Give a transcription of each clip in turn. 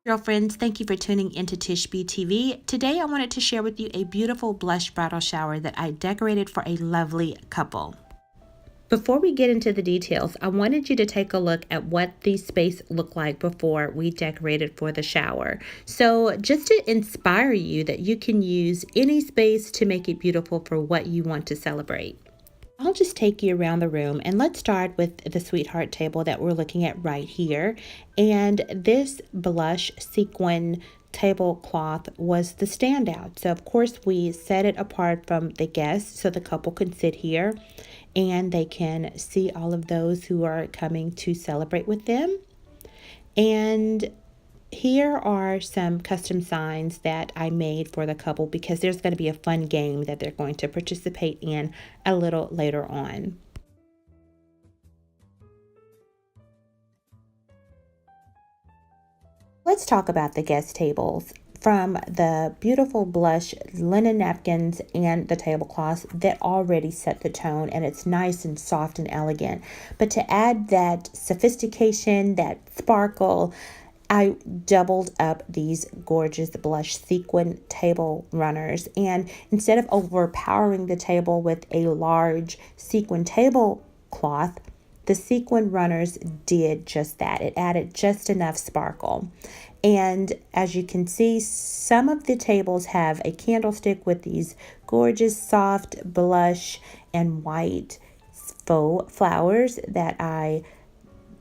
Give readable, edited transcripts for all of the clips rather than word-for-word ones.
Girlfriends, thank you for tuning into Tish BTV. Today I wanted to share with you a beautiful blush bridal shower that I decorated for a lovely couple. Before we get into the details, I wanted you to take a look at what the space looked like before we decorated for the shower. So just to inspire you that you can use any space to make it beautiful for what you want to celebrate. I'll just take you around the room, and let's start with the sweetheart table that we're looking at right here. And this blush sequin tablecloth was the standout. So of course we set it apart from the guests so the couple can sit here and they can see all of those who are coming to celebrate with them. And here are some custom signs that I made for the couple because there's going to be a fun game that they're going to participate in a little later on. Let's talk about the guest tables. From the beautiful blush linen napkins and the tablecloths that already set the tone, and it's nice and soft and elegant. But to add that sophistication, that sparkle, I doubled up these gorgeous blush sequin table runners, and instead of overpowering the table with a large sequin tablecloth, the sequin runners did just that. It added just enough sparkle. And as you can see, some of the tables have a candlestick with these gorgeous soft blush and white faux flowers that I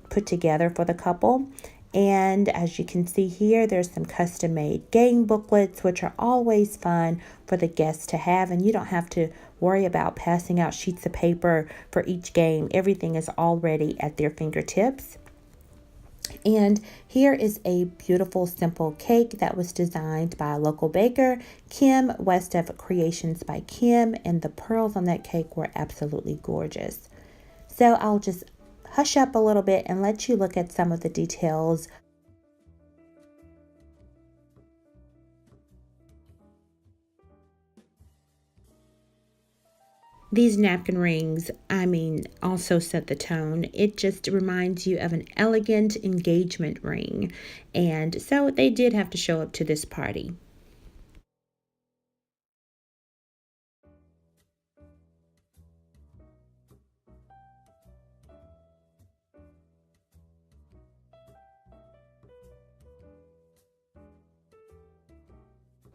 put together for the couple. And as you can see here, there's some custom made game booklets, which are always fun for the guests to have. And you don't have to worry about passing out sheets of paper for each game. Everything is already at their fingertips. And here is a beautiful simple cake that was designed by a local baker, Kim, west of Creations by Kim. And the pearls on that cake were absolutely gorgeous. So I'll just hush up a little bit and let you look at some of the details. These napkin rings, also set the tone. It just reminds you of an elegant engagement ring. And so they did have to show up to this party.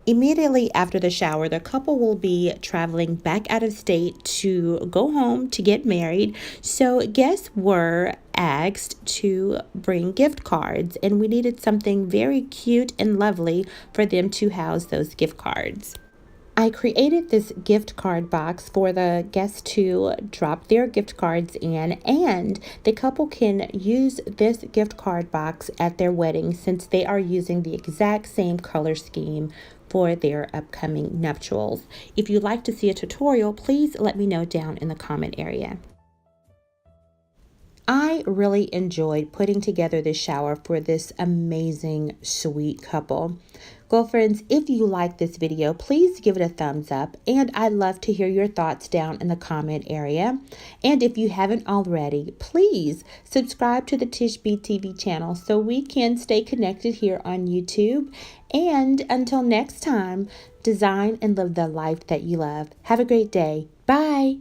Immediately after the shower, the couple will be traveling back out of state to go home to get married. So guests were asked to bring gift cards, and we needed something very cute and lovely for them to house those gift cards. I created this gift card box for the guests to drop their gift cards in, and the couple can use this gift card box at their wedding since they are using the exact same color scheme for their upcoming nuptials. If you'd like to see a tutorial, please let me know down in the comment area. I really enjoyed putting together this shower for this amazing, sweet couple. Girlfriends, if you like this video, please give it a thumbs up, and I'd love to hear your thoughts down in the comment area. And if you haven't already, please subscribe to the Tish BTV channel so we can stay connected here on YouTube. And until next time, design and live the life that you love. Have a great day. Bye.